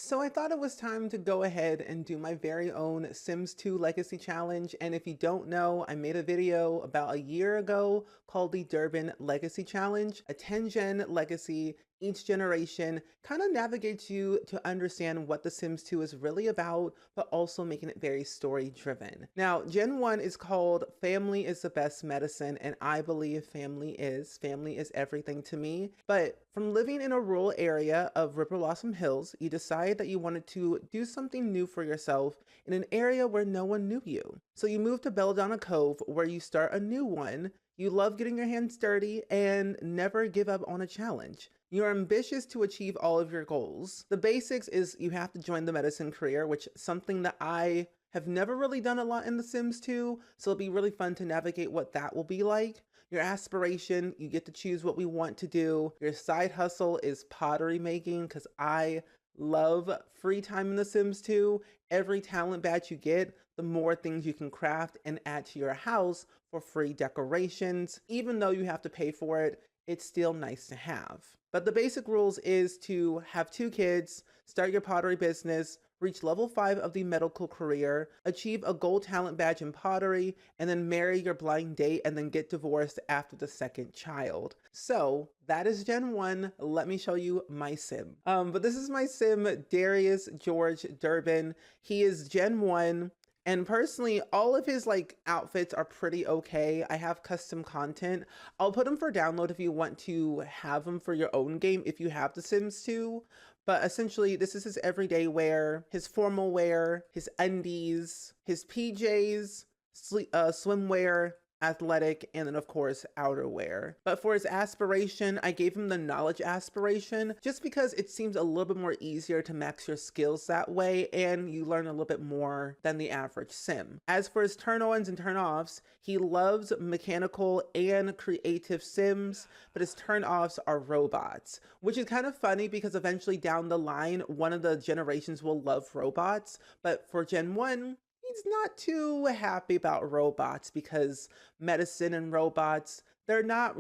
So I thought it was time to go ahead and do my very own Sims 2 Legacy Challenge. And if you don't know, I made a video about a year ago called the Durbin Legacy Challenge, a 10-gen legacy. Each generation kind of navigates you to understand what The Sims 2 is really about, but also making it very story driven. Now, Gen 1 is called Family is the Best Medicine, and I believe family is. Family is everything to me. But from living in a rural area of Riverblossom Hills, you decide that you wanted to do something new for yourself in an area where no one knew you. So you move to Belladonna Cove, where you start a new one. You love getting your hands dirty and never give up on a challenge. You're ambitious to achieve all of your goals. The basics is you have to join the medicine career, which is something that I have never really done a lot in The Sims 2, so it'll be really fun to navigate what that will be like. Your aspiration, you get to choose what we want to do. Your side hustle is pottery making, because I love free time in The Sims 2. Every talent badge you get, the more things you can craft and add to your house for free decorations. Even though you have to pay for it, it's still nice to have. But the basic rules is to have 2 kids, start your pottery business, reach level 5 of the medical career, achieve a gold talent badge in pottery, and then marry your blind date and then get divorced after the 2nd child. So that is Gen 1. Let me show you my sim. But this is my sim, Darius George Durbin. He is Gen 1. And personally, all of his outfits are pretty okay. I have custom content. I'll put them for download if you want to have them for your own game if you have The Sims 2. But essentially, this is his everyday wear, his formal wear, his undies, his PJs, swimwear, athletic, and then of course outerwear. But for his aspiration, I gave him the knowledge aspiration just because it seems a little bit more easier to max your skills that way, and you learn a little bit more than the average sim. As for his turn-ons and turn-offs, he loves mechanical and creative sims, but his turn-offs are robots, which is kind of funny because eventually down the line, one of the generations will love robots, but for Gen 1, he's not too happy about robots because medicine and robots, they're not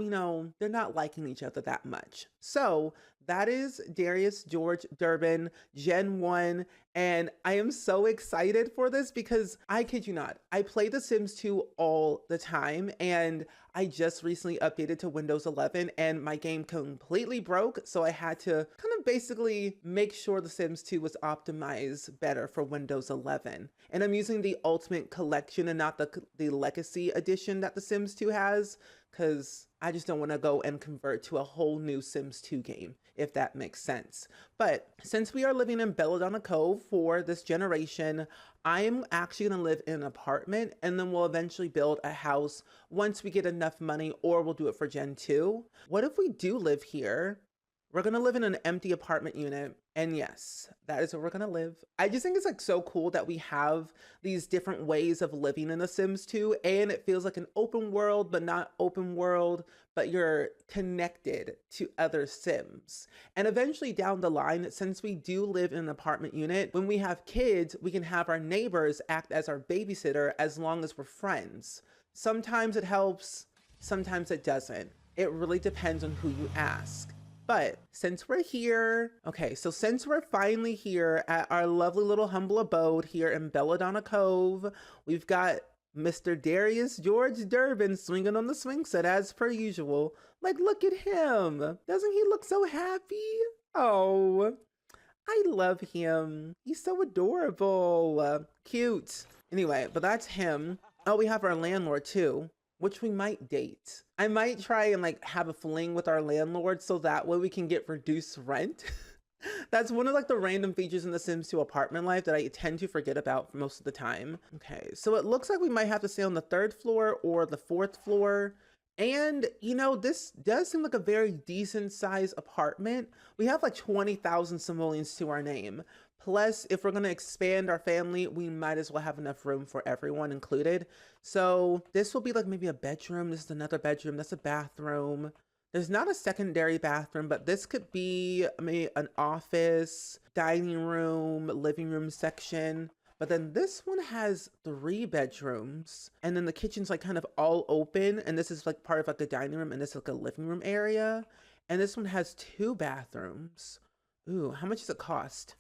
liking each other that much. So that is Darius George Durbin, Gen 1. And I am so excited for this because I kid you not, I play The Sims 2 all the time, and I just recently updated to Windows 11 and my game completely broke. So I had to kind of basically make sure The Sims 2 was optimized better for Windows 11. And I'm using the Ultimate Collection and not the Legacy Edition that The Sims 2 has, because I just don't want to go and convert to a whole new Sims 2 game, if that makes sense. But since we are living in Belladonna Cove for this generation, I'm actually going to live in an apartment, and then we'll eventually build a house once we get enough money, or we'll do it for Gen 2. What if we do live here? We're going to live in an empty apartment unit. And yes, that is where we're going to live. I just think it's so cool that we have these different ways of living in The Sims 2. And it feels like an open world, but not open world, but you're connected to other Sims. And eventually down the line, since we do live in an apartment unit, when we have kids, we can have our neighbors act as our babysitter as long as we're friends. Sometimes it helps, sometimes it doesn't. It really depends on who you ask. But since we're here, since we're finally here at our lovely little humble abode here in Belladonna Cove, we've got Mr. Darius George Durbin swinging on the swing set as per usual. Look at him. Doesn't he look so happy? Oh, I love him. He's so adorable. Cute. Anyway, but that's him. Oh, we have our landlord too, which we might date. I might try and have a fling with our landlord so that way we can get reduced rent. That's one of the random features in The Sims 2 apartment life that I tend to forget about most of the time. Okay, so it looks like we might have to stay on the 3rd floor or the 4th floor. And this does seem like a very decent sized apartment. We have 20,000 simoleons to our name. Plus, if we're going to expand our family, we might as well have enough room for everyone included. So this will be maybe a bedroom. This is another bedroom. That's a bathroom. There's not a secondary bathroom, but this could be maybe an office, dining room, living room section. But then this one has 3 bedrooms, and then the kitchen's kind of all open. And this is part of the dining room, and this is a living room area. And this one has 2 bathrooms. Ooh, how much does it cost?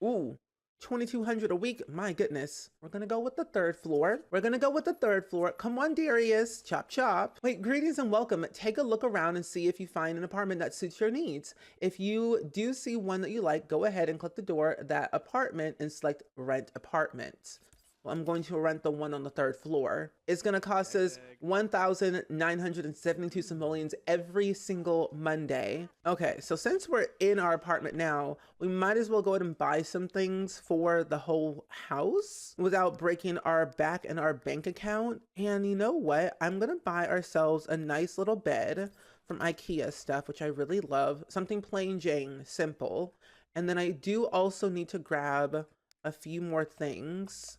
Ooh, 2,200 a week. My goodness. We're gonna go with the third floor. We're gonna go with the third floor. Come on, Darius. Chop, chop. Wait, greetings and welcome. Take a look around and see if you find an apartment that suits your needs. If you do see one that you like, go ahead and click the door, that apartment, and select rent apartment. Well, I'm going to rent the one on the third floor. It's going to cost us 1,972 simoleons every single Monday. Okay, so since we're in our apartment now, we might as well go ahead and buy some things for the whole house without breaking our back and our bank account. And you know what? I'm going to buy ourselves a nice little bed from IKEA stuff, which I really love. Something plain Jane, simple. And then I do also need to grab a few more things.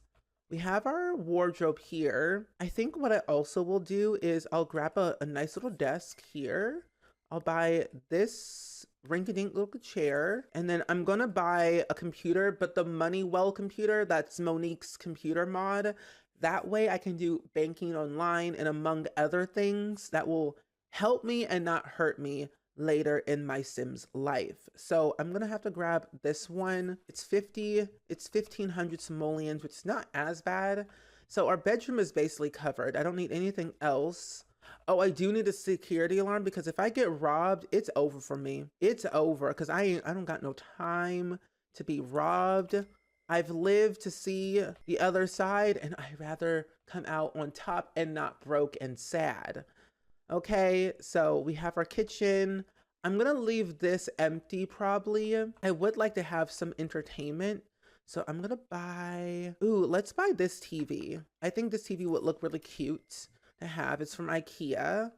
We have our wardrobe here. I think what I also will do is I'll grab a nice little desk here. I'll buy this rinky-dink little chair, and then I'm gonna buy a computer, but the Moneywell computer, that's Monique's computer mod. That way I can do banking online and among other things that will help me and not hurt me later in my Sims life. So I'm gonna have to grab this one. It's 1,500 simoleons, which is not as bad. So our bedroom is basically covered. I don't need anything else. Oh, I do need a security alarm because if I get robbed, it's over for me. It's over because I don't got no time to be robbed. I've lived to see the other side, and I'd rather come out on top and not broke and sad. Okay, so we have our kitchen. I'm gonna leave this empty probably. I would like to have some entertainment. So I'm gonna buy, ooh, let's buy this TV. I think this TV would look really cute to have. It's from IKEA.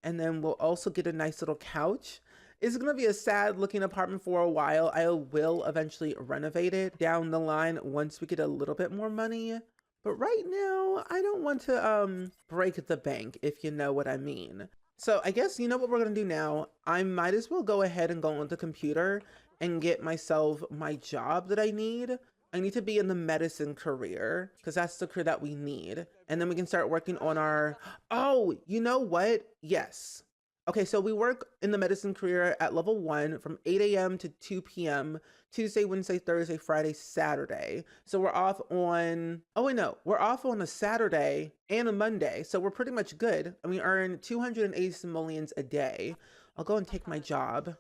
And then we'll also get a nice little couch. It's gonna be a sad looking apartment for a while. I will eventually renovate it down the line once we get a little bit more money. But right now, I don't want to break the bank, if you know what I mean. So I guess you know what we're gonna do now? I might as well go ahead and go on the computer and get myself my job that I need. I need to be in the medicine career because that's the career that we need. And then we can start working on our, oh, you know what? Yes. Okay, so we work in the medicine career at level 1 from 8 a.m. to 2 p.m. Tuesday, Wednesday, Thursday, Friday, Saturday. So we're off on, oh wait, no, we're off on a Saturday and a Monday. So we're pretty much good. And we earn 280 simoleons a day. I'll go and take my job.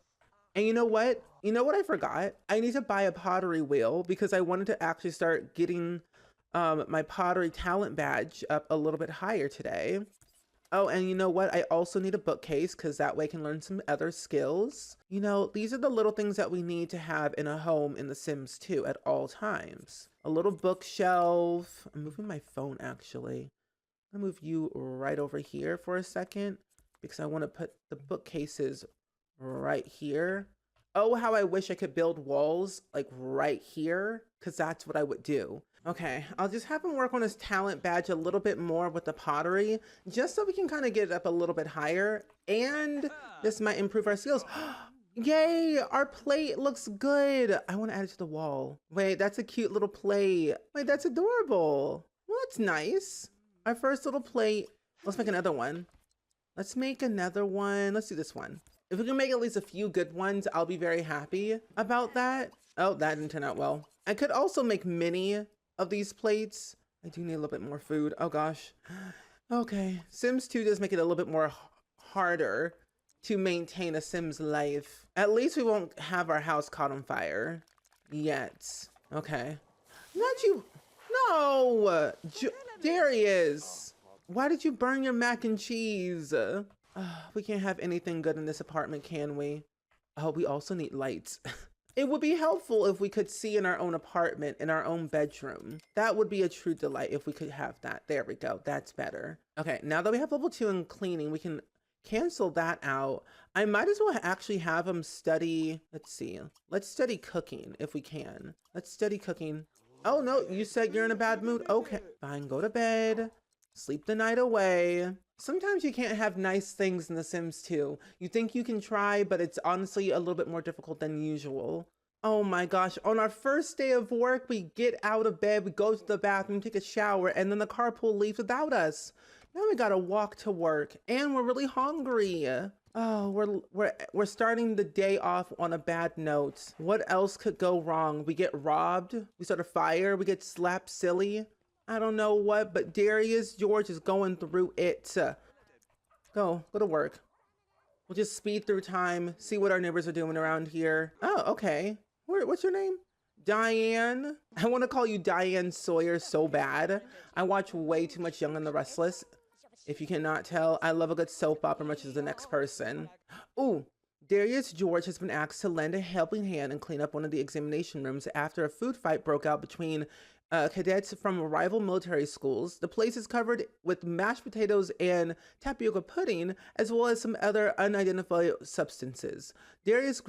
And you know what? You know what I forgot? I need to buy a pottery wheel because I wanted to actually start getting my pottery talent badge up a little bit higher today. Oh, and you know what? I also need a bookcase because that way I can learn some other skills. You know, these are the little things that we need to have in a home in The Sims 2 at all times. A little bookshelf. I'm moving my phone actually. I'm gonna move you right over here for a second because I want to put the bookcases right here. Oh, how I wish I could build walls like right here because that's what I would do. Okay, I'll just have him work on his talent badge a little bit more with the pottery, just so we can kind of get it up a little bit higher. And this might improve our skills. Yay, our plate looks good. I want to add it to the wall. Wait, that's a cute little plate. Wait, that's adorable. Well, that's nice. Our first little plate. Let's make another one. Let's make another one. Let's do this one. If we can make at least a few good ones, I'll be very happy about that. Oh, that didn't turn out well. I could also make mini of these plates. I do need a little bit more food. Oh gosh. Okay, Sims 2 does make it a little bit more harder to maintain a Sims life. At least we won't have our house caught on fire yet. Okay. Not you. No, Darius. Why did you burn your mac and cheese? We can't have anything good in this apartment, can we? Oh, we also need lights. It would be helpful if we could see in our own apartment, in our own bedroom. That would be a true delight if we could have that. There we go. That's better. Okay, now that we have level 2 in cleaning, we can cancel that out. I might as well actually have him study. Let's see. Let's study cooking if we can. Let's study cooking. Oh, no, you said you're in a bad mood. Okay, fine. Go to bed. Sleep the night away. Sometimes you can't have nice things in The Sims 2. You think you can try, but it's honestly a little bit more difficult than usual. Oh my gosh, on our first day of work, we get out of bed, we go to the bathroom, take a shower, and then the carpool leaves without us. Now we gotta walk to work, and we're really hungry. Oh, we're starting the day off on a bad note. What else could go wrong? We get robbed, we start a fire, we get slapped silly. I don't know what, but Darius George is going through it. Go to work. We'll just speed through time, see what our neighbors are doing around here. Oh, okay. What's your name? Diane. I want to call you Diane Sawyer so bad. I watch way too much Young and the Restless. If you cannot tell, I love a good soap opera much as the next person. Ooh, Darius George has been asked to lend a helping hand and clean up one of the examination rooms after a food fight broke out between cadets from rival military schools. The place is covered with mashed potatoes and tapioca pudding, as well as some other unidentified substances. Darius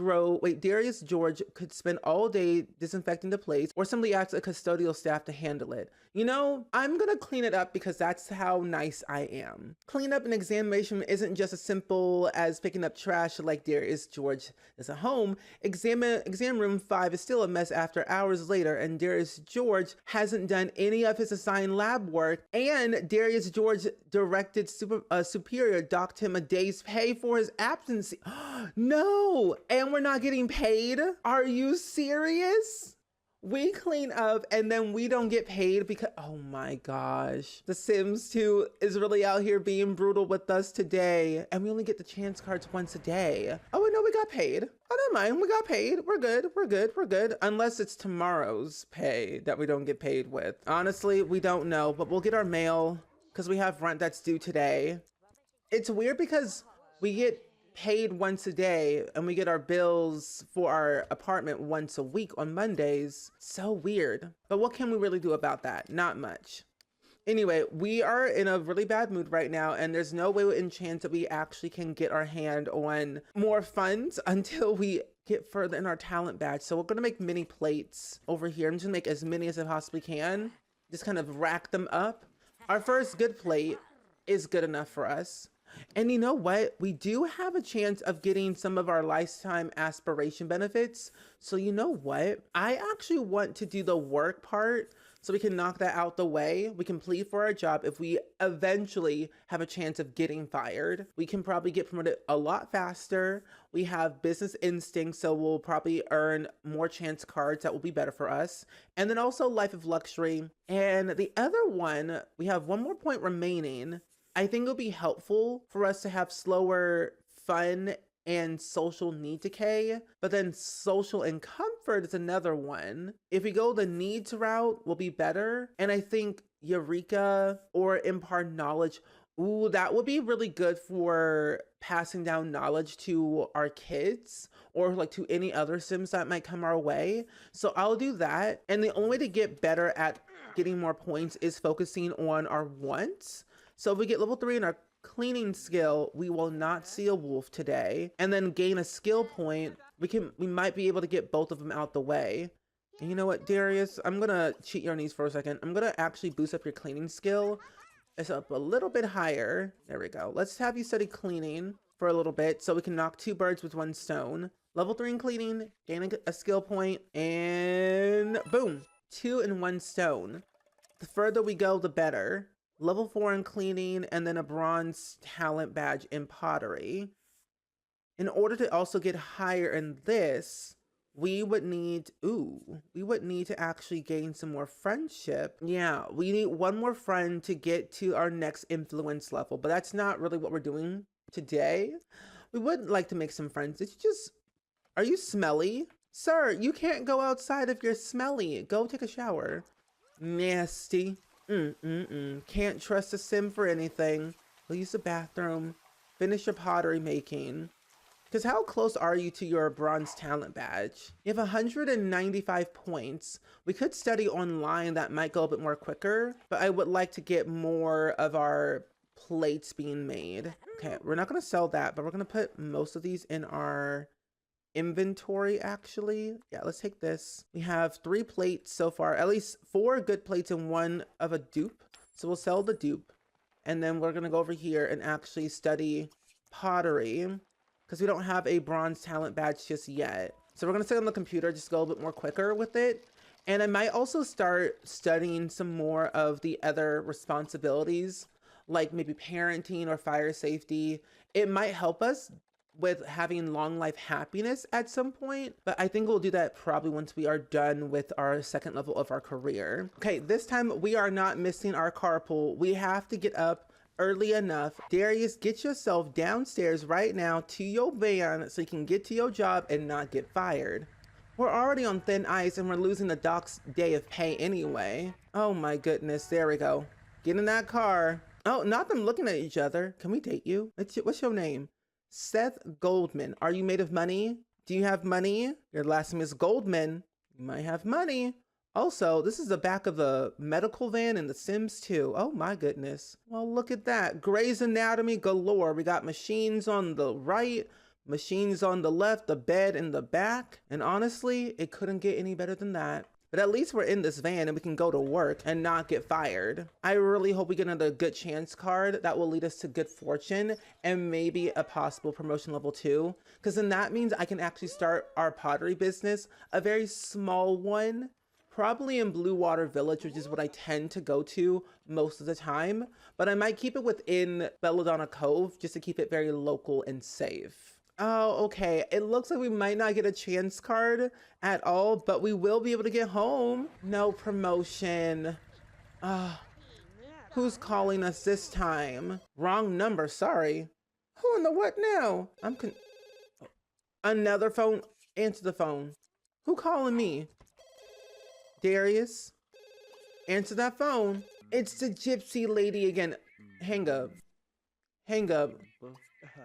George could spend all day disinfecting the place or simply ask a custodial staff to handle it. You know, I'm gonna clean it up because that's how nice I am. Clean up an examination isn't just as simple as picking up trash like Darius George is at home. Exam room 5 is still a mess after hours later, and Darius George hasn't done any of his assigned lab work, and Darius George directed superior docked him a day's pay for his absence. No, and we're not getting paid? Are you serious? We clean up and then we don't get paid because, oh my gosh. The Sims 2 is really out here being brutal with us today. And we only get the chance cards once a day. Oh, no, we got paid. Oh, never mind, we got paid. We're good. Unless it's tomorrow's pay that we don't get paid with. Honestly, we don't know, but we'll get our mail because we have rent that's due today. It's weird because we get paid once a day and we get our bills for our apartment once a week on Mondays. So weird. But what can we really do about that? Not much. Anyway, we are in a really bad mood right now, and there's no way in chance that we actually can get our hand on more funds until we get further in our talent badge. So we're gonna make mini plates over here. I'm just gonna make as many as I possibly can. Just kind of rack them up. Our first good plate is good enough for us. And you know what? We do have a chance of getting some of our lifetime aspiration benefits. So you know what? I actually want to do the work part so we can knock that out the way. We can plead for our job. If we eventually have a chance of getting fired, we can probably get promoted a lot faster. We have business instincts, so we'll probably earn more chance cards that will be better for us. And then also life of luxury. And the other one, we have one more point remaining. I think it'll be helpful for us to have slower fun and social need decay, but then social and comfort is another one. If we go the needs route, will be better. And I think Eureka or impart knowledge, ooh, that would be really good for passing down knowledge to our kids or like to any other Sims that might come our way. So I'll do that. And the only way to get better at getting more points is focusing on our wants. So if we get level 3 in our cleaning skill, we will not see a wolf today, and then gain a skill point. We might be able to get both of them out the way. And you know what, Darius, I'm gonna cheat your knees for a second. I'm gonna actually boost up your cleaning skill. It's up a little bit higher. There we go. Let's have you study cleaning for a little bit so we can knock 2 birds with 1 stone. Level 3 in cleaning, gain a skill point, and boom, 2 in 1 stone. The further we go, the better. Level 4 in cleaning, and then a bronze talent badge in pottery. In order to also get higher in this, we would need to actually gain some more friendship. Yeah, we need 1 more friend to get to our next influence level, but that's not really what we're doing today. We would like to make some friends. Are you smelly? Sir, you can't go outside if you're smelly. Go take a shower. Nasty. Can't trust a Sim for anything. We'll use the bathroom. Finish your pottery making. Because how close are you to your bronze talent badge? You have 195 points. We could study online. That might go a bit more quicker, but I would like to get more of our plates being made. Okay, we're not going to sell that, but we're going to put most of these in our inventory actually. Yeah, let's take this. We have 3 plates so far, at least 4 good plates and 1 of a dupe. So we'll sell the dupe. And then we're gonna go over here and actually study pottery because we don't have a bronze talent badge just yet. So we're gonna sit on the computer, just go a bit more quicker with it. And I might also start studying some more of the other responsibilities, like maybe parenting or fire safety. It might help us with having long life happiness at some point, but I think we'll do that probably once we are done with our second level of our career. Okay, this time we are not missing our carpool. We have to get up early enough. Darius, get yourself downstairs right now to your van so you can get to your job and not get fired. We're already on thin ice and we're losing the doc's day of pay anyway. Oh my goodness, there we go. Get in that car. Oh, not them looking at each other. Can we date you? What's your name? Seth Goldman. Are you made of money? Do you have money? Your last name is Goldman. You might have money. Also, this is the back of the medical van in The Sims 2. Oh my goodness. Well, look at that. Grey's Anatomy galore. We got machines on the right, machines on the left, the bed in the back. And honestly, it couldn't get any better than that. But at least we're in this van and we can go to work and not get fired. I really hope we get another good chance card that will lead us to good fortune and maybe a possible promotion level 2. Because then that means I can actually start our pottery business, a very small one, probably in Blue Water Village, which is what I tend to go to most of the time. But I might keep it within Belladonna Cove just to keep it very local and safe. Oh, okay. It looks like we might not get a chance card at all, but we will be able to get home. No promotion. Who's calling us this time? Wrong number, sorry. Who in the what now? Another phone? Answer the phone. Who calling me? Darius? Answer that phone. It's the gypsy lady again. Hang up. Hang up.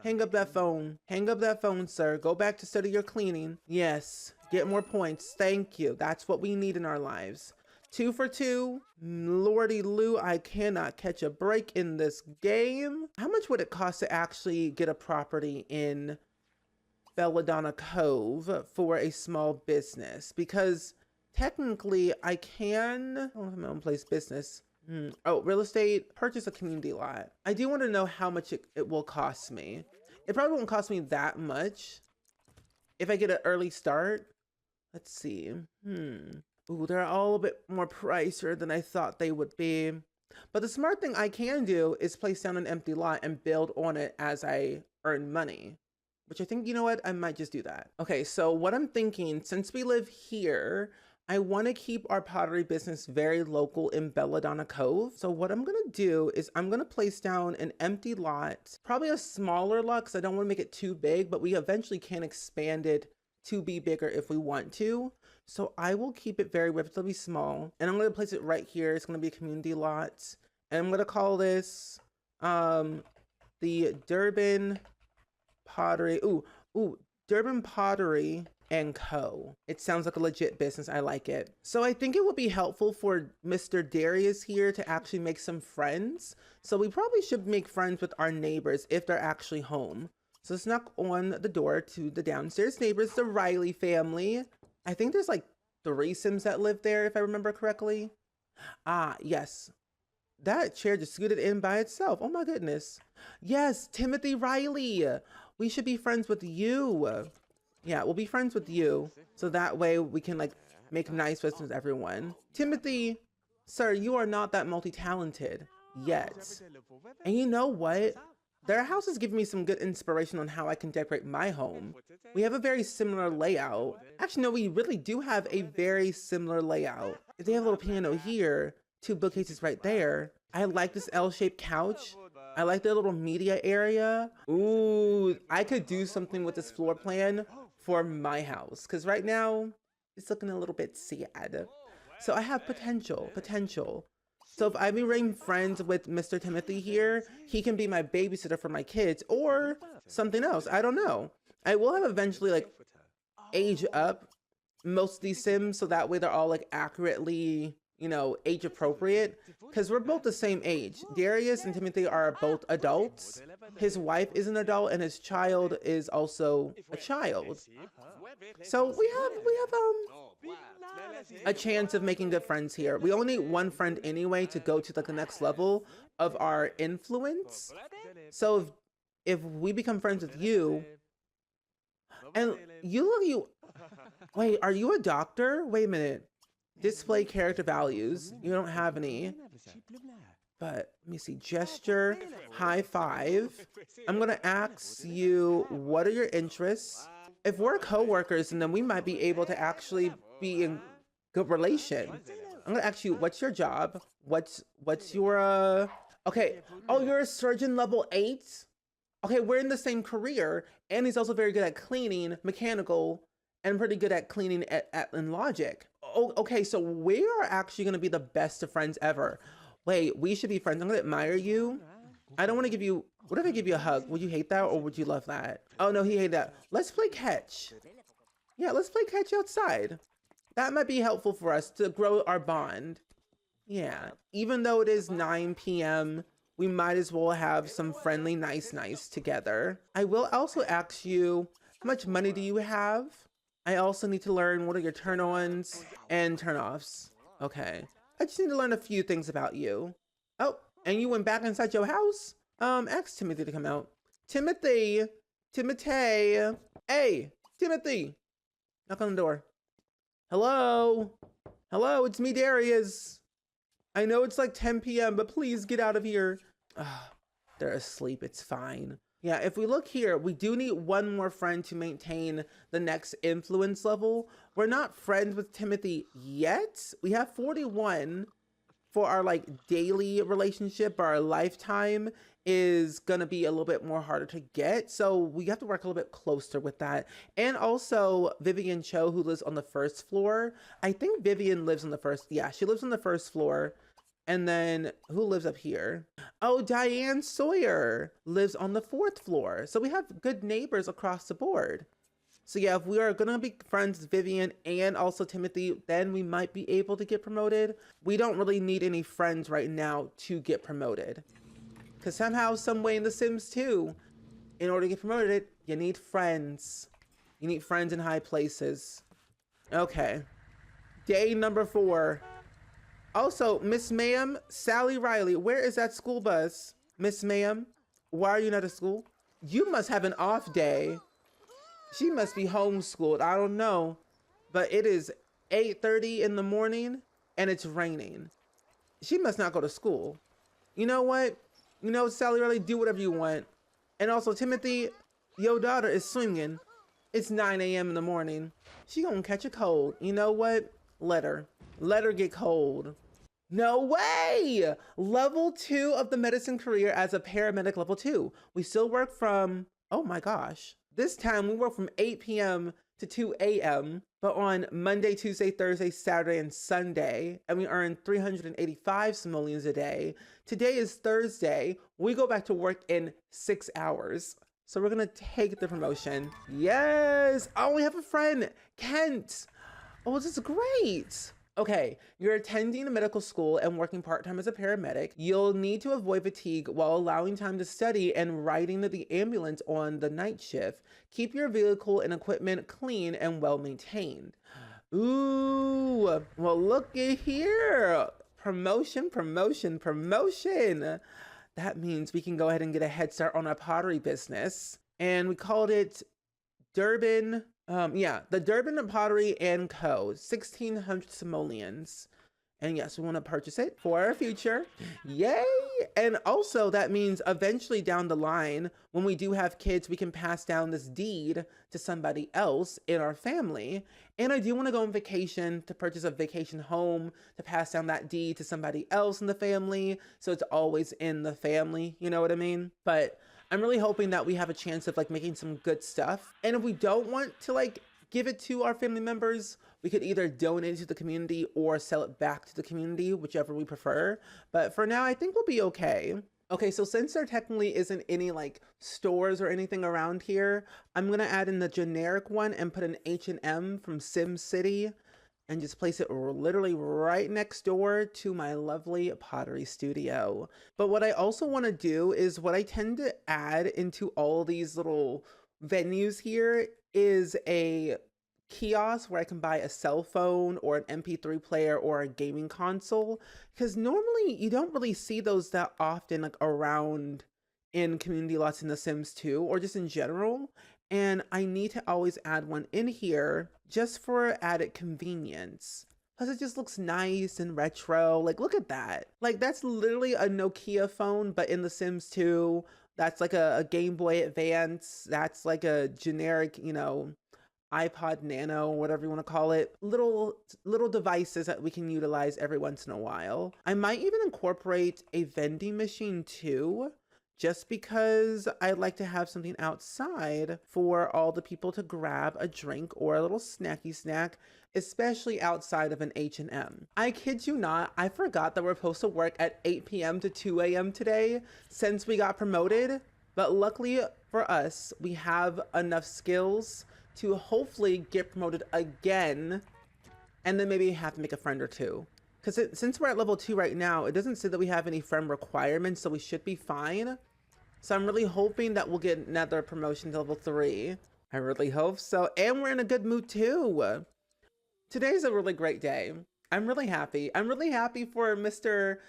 Hang up that phone. Hang up that phone, sir. Go back to study your cleaning. Yes. Get more points. Thank you. That's what we need in our lives. 2 for 2. Lordy Lou, I cannot catch a break in this game. How much would it cost to actually get a property in Belladonna Cove for a small business? Because technically I don't have my own place business. Oh, real estate, purchase a community lot. I do want to know how much it will cost me. It probably won't cost me that much if I get an early start. Let's see. Ooh, they're all a bit more pricier than I thought they would be. But the smart thing I can do is place down an empty lot and build on it as I earn money. Which I think, you know what? I might just do that. Okay, so what I'm thinking, since we live here, I want to keep our pottery business very local in Belladonna Cove. So what I'm going to do is I'm going to place down an empty lot, probably a smaller lot because I don't want to make it too big, but we eventually can expand it to be bigger if we want to. So I will keep it very relatively small and I'm going to place it right here. It's going to be a community lot and I'm going to call this the Durbin Pottery. Durbin Pottery and Co. It sounds like a legit business. I like it. So I think it would be helpful for Mr. Darius here to actually make some friends. So we probably should make friends with our neighbors if they're actually home. So let's knock on the door to the downstairs neighbors, the Riley family. I think there's like 3 Sims that live there if I remember correctly. Ah, yes. That chair just scooted in by itself. Oh my goodness. Yes, Timothy Riley. We should be friends with you. Yeah, we'll be friends with you. So that way we can like make nice friends with everyone. Timothy, sir, you are not that multi-talented yet. And you know what? Their house is giving me some good inspiration on how I can decorate my home. We have a very similar layout. Actually, no, we really do have a very similar layout. They have a little piano here, 2 bookcases right there. I like this L-shaped couch. I like the little media area. Ooh, I could do something with this floor plan for my house because right now it's looking a little bit sad. So I have potential. So if I remain friends with Mr. Timothy here, he can be my babysitter for my kids or something else. I don't know. I will have eventually like age up most of these Sims so that way they're all like accurately, you know, age appropriate because we're both the same age. Darius and Timothy are both adults. His wife is an adult and his child is also a child. So we have a chance of making good friends here. We only need 1 friend anyway to go to like the next level of our influence. So if we become friends with you and wait, are you a doctor? Wait a minute. Display character values. You don't have any. But let me see, gesture, high five. I'm gonna ask you, what are your interests? If we're coworkers, then we might be able to actually be in good relation. I'm gonna ask you, what's your job? What's your okay. Oh, you're a surgeon level 8? Okay, we're in the same career, and he's also very good at cleaning, mechanical, and pretty good at cleaning in logic. Oh, okay, so we are actually gonna be the best of friends ever. Wait, we should be friends. I'm gonna admire you. I don't want to give you. What if I give you a hug? Would you hate that, or would you love that? Oh no, he hated that. Let's play catch. Yeah, let's play catch outside. That might be helpful for us to grow our bond. Yeah, even though it is 9 p.m., we might as well have some friendly nice together. I will also ask you, how much money do you have? I also need to learn what are your turn-ons and turn-offs. Okay, I just need to learn a few things about you. Oh, and you went back inside your house? Ask Timothy to come out. Timothy! Timothy! Hey, Timothy! Knock on the door. Hello? Hello, it's me, Darius. I know it's like 10 p.m., but please get out of here. They're asleep, it's fine. Yeah, if we look here, we do need one more friend to maintain the next influence level. We're not friends with Timothy yet. We have 41 for our like daily relationship. Our lifetime is gonna be a little bit more harder to get. So we have to work a little bit closer with that. And also Vivian Cho, who lives on the first floor. I think Vivian lives on the first, yeah, she lives on the first floor. And then who lives up here? Oh, Diane Sawyer lives on the 4th floor. So we have good neighbors across the board. So yeah, if we are gonna be friends with Vivian and also Timothy, then we might be able to get promoted. We don't really need any friends right now to get promoted. Because somehow, some way in The Sims 2, in order to get promoted, you need friends. You need friends in high places. Okay. Day number 4. Also, Miss Ma'am, Sally Riley, where is that school bus? Miss Ma'am, why are you not at school? You must have an off day. She must be homeschooled. I don't know. But it is 8:30 in the morning and it's raining. She must not go to school. You know what? You know, Sally Riley, do whatever you want. And also, Timothy, your daughter is swinging. It's 9 a.m. in the morning. She gonna catch a cold. You know what? Let her. Let her get cold. No way! Level 2 of the medicine career as a paramedic level 2. We still work from, oh my gosh. This time we work from 8 p.m. to 2 a.m. but on Monday, Tuesday, Thursday, Saturday, and Sunday. And we earn 385 simoleons a day. Today is Thursday. We go back to work in 6 hours. So we're gonna take the promotion. Yes! Oh, we have a friend, Kent. Oh, this is great. Okay, you're attending a medical school and working part-time as a paramedic. You'll need to avoid fatigue while allowing time to study and riding the ambulance on the night shift. Keep your vehicle and equipment clean and well-maintained. Ooh, well, look at here. Promotion, promotion, promotion. That means we can go ahead and get a head start on our pottery business. And we called it Durbin, the Durbin Pottery and Co. 1,600 simoleons. And yes, we want to purchase it for our future. Yay! And also that means eventually down the line, when we do have kids, we can pass down this deed to somebody else in our family. And I do want to go on vacation to purchase a vacation home to pass down that deed to somebody else in the family. So it's always in the family, you know what I mean? But I'm really hoping that we have a chance of like making some good stuff. And if we don't want to like give it to our family members, we could either donate it to the community or sell it back to the community, whichever we prefer. But for now, I think we'll be okay. Okay, so since there technically isn't any like stores or anything around here, I'm gonna add in the generic one and put an H&M from Sim City and just place it literally right next door to my lovely pottery studio. But what I also want to do is what I tend to add into all these little venues here is a kiosk where I can buy a cell phone or an MP3 player or a gaming console, because normally you don't really see those that often like around in community lots in The Sims 2 or just in general. And I need to always add one in here just for added convenience. Plus it just looks nice and retro. Like, look at that. Like, that's literally a Nokia phone, but in The Sims 2. That's like a Game Boy Advance. That's like a generic, you know, iPod Nano, whatever you want to call it. Little devices that we can utilize every once in a while. I might even incorporate a vending machine too, just because I'd like to have something outside for all the people to grab a drink or a little snacky snack, especially outside of an H&M. I kid you not, I forgot that we're supposed to work at 8 p.m. to 2 a.m. today since we got promoted, but luckily for us, we have enough skills to hopefully get promoted again, and then maybe have to make a friend or two. Because since we're at level 2 right now, it doesn't say that we have any friend requirements, so we should be fine. So I'm really hoping that we'll get another promotion to level 3. I really hope so. And we're in a good mood too. Today's a really great day. I'm really happy. I'm really happy for Mr.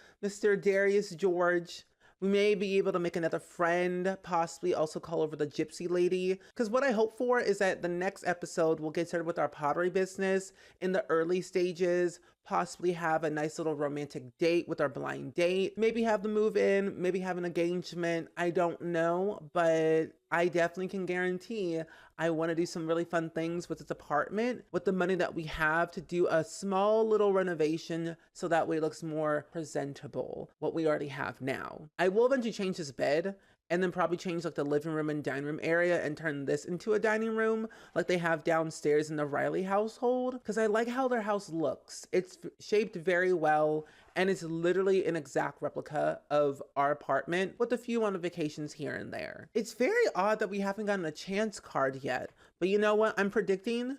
Darius George. We may be able to make another friend, possibly also call over the gypsy lady. Because what I hope for is that the next episode we'll get started with our pottery business in the early stages, possibly have a nice little romantic date with our blind date, maybe have them move in, maybe have an engagement. I don't know, but I definitely can guarantee I want to do some really fun things with this apartment with the money that we have to do a small little renovation so that way it looks more presentable, what we already have now. I will eventually change this bed and then probably change like the living room and dining room area and turn this into a dining room like they have downstairs in the Riley household, because I like how their house looks. It's shaped very well and it's literally an exact replica of our apartment with a few modifications here and there. It's very odd that we haven't gotten a chance card yet, but you know what I'm predicting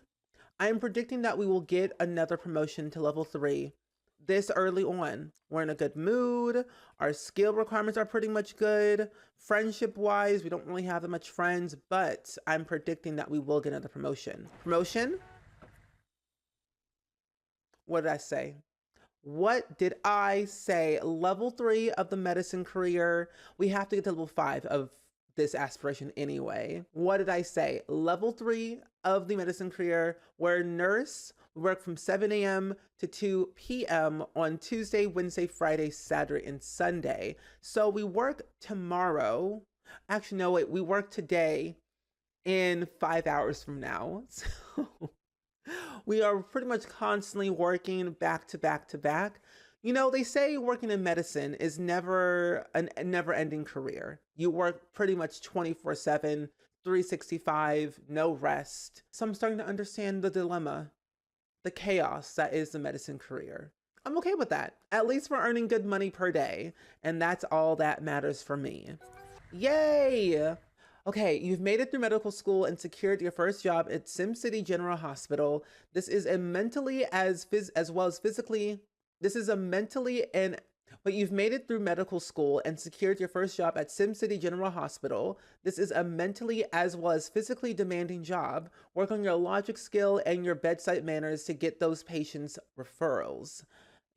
that we will get another promotion to level 3 this early on. We're in a good mood. Our skill requirements are pretty much good. Friendship wise, we don't really have that much friends, but I'm predicting that we will get another promotion. Promotion? What did I say? What did I say? Level 3 of the medicine career. We have to get to level 5 of this aspiration anyway. What did I say? Level 3 of the medicine career. We're a nurse. We work from 7 a.m. to 2 p.m. on Tuesday, Wednesday, Friday, Saturday, and Sunday. So we work tomorrow. Actually, no, wait, we work today in 5 hours from now. So we are pretty much constantly working back to back to back. You know, they say working in medicine is never a never-ending career. You work pretty much 24/7, 365, no rest. So I'm starting to understand the dilemma, the chaos that is the medicine career. I'm okay with that. At least we're earning good money per day, and that's all that matters for me. Yay! Okay, you've made it through medical school and secured your first job at SimCity General Hospital. This is a mentally well as physically. This is a mentally and but you've made it through medical school and secured your first job at SimCity General Hospital. This is a mentally as well as physically demanding job. Work on your logic skill and your bedside manners to get those patients referrals.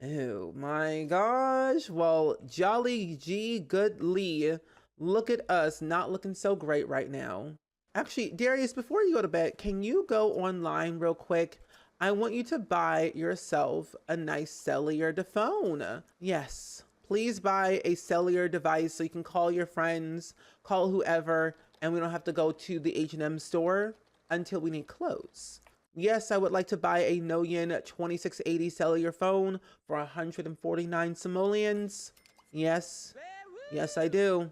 Oh my gosh. Well, jolly gee good Lee. Look at us not looking so great right now. Actually, Darius, before you go to bed, can you go online real quick? I want you to buy yourself a nice cellular phone. Yes, please buy a cellular device so you can call your friends, call whoever, and we don't have to go to the H&M store until we need clothes. Yes, I would like to buy a Noyan 2680 cellular phone for 149 simoleons. Yes, yes I do.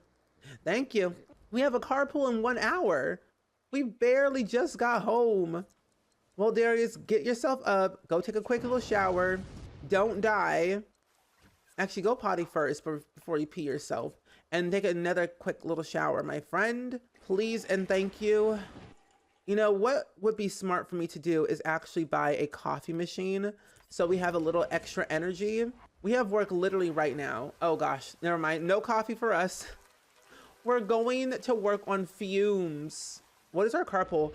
Thank you. We have a carpool in 1 hour. We barely just got home. Well, Darius, get yourself up. Go take a quick little shower. Don't die. Actually, go potty first before you pee yourself. And take another quick little shower, my friend. Please and thank you. You know, what would be smart for me to do is actually buy a coffee machine so we have a little extra energy. We have work literally right now. Oh gosh, never mind. No coffee for us. We're going to work on fumes. What is our carpool?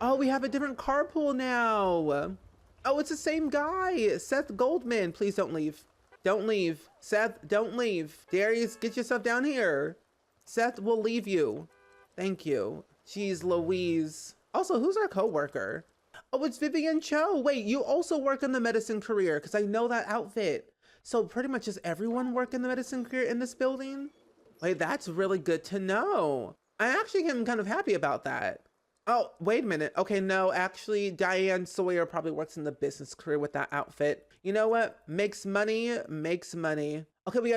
Oh, we have a different carpool now. Oh, it's the same guy, Seth Goldman. Please don't leave. Don't leave. Seth, don't leave. Darius, get yourself down here. Seth will leave you. Thank you. Jeez Louise. Also, who's our coworker? Oh, it's Vivian Cho. Wait, you also work in the medicine career because I know that outfit. So pretty much does everyone work in the medicine career in this building? Wait, that's really good to know. I actually am kind of happy about that. Oh, wait a minute. Okay, no, actually, Diane Sawyer probably works in the business career with that outfit. You know what? Makes money, makes money. Okay, we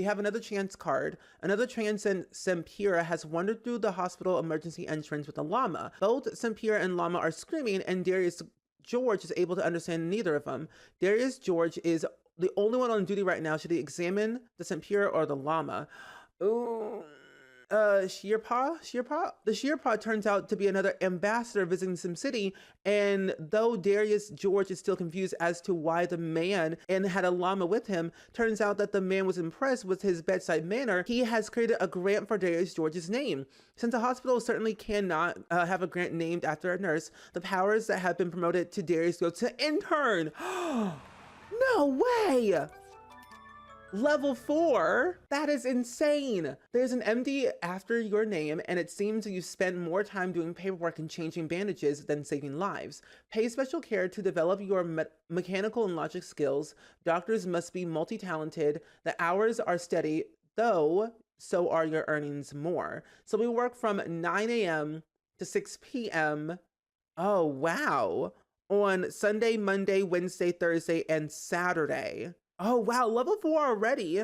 have another chance card. Another transcend Sempira has wandered through the hospital emergency entrance with a llama. Both Sempira and llama are screaming, and Darius George is able to understand neither of them. Darius George is the only one on duty right now. Should he examine the Sempira or the llama? Ooh. Sheerpaw? The Sheerpaw turns out to be another ambassador visiting SimCity, and though Darius George is still confused as to why the man and had a llama with him, turns out that the man was impressed with his bedside manner. He has created a grant for Darius George's name. Since the hospital certainly cannot have a grant named after a nurse, the powers that have been promoted to Darius go to intern. No way! Level 4? That is insane. There's an MD after your name, and it seems you spend more time doing paperwork and changing bandages than saving lives. Pay special care to develop your mechanical and logic skills. Doctors must be multi-talented. The hours are steady, though so are your earnings more. So we work from 9 a.m. to 6 p.m. Oh, wow. On Sunday, Monday, Wednesday, Thursday, and Saturday. Oh, wow, level 4 already.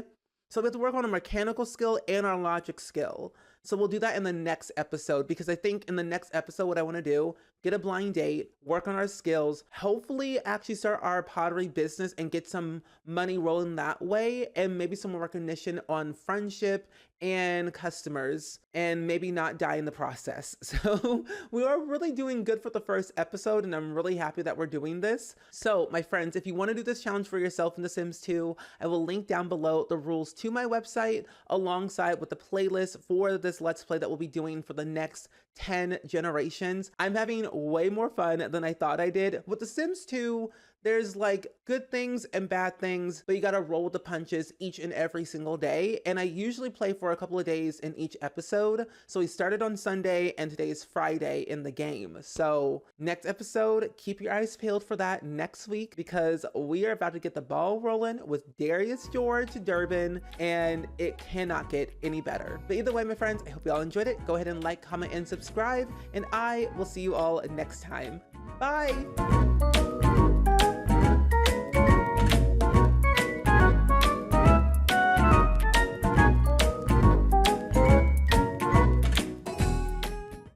So we have to work on a mechanical skill and our logic skill. So we'll do that in the next episode, because I think in the next episode, what I want to do, get a blind date, work on our skills, hopefully actually start our pottery business and get some money rolling that way, and maybe some more recognition on friendship and customers, and maybe not die in the process. So we are really doing good for the first episode, and I'm really happy that we're doing this. So my friends, if you want to do this challenge for yourself in The Sims 2, I will link down below the rules to my website alongside with the playlist for this Let's Play that we'll be doing for the next 10 generations. I'm having way more fun than I thought I did. With The Sims 2, there's like good things and bad things, but you gotta roll with the punches each and every single day. And I usually play for a couple of days in each episode. So we started on Sunday and today is Friday in the game. So next episode, keep your eyes peeled for that next week, because we are about to get the ball rolling with Darius George Durbin, and it cannot get any better. But either way, my friends, I hope you all enjoyed it. Go ahead and like, comment, and subscribe, and I will see you all next time. Bye.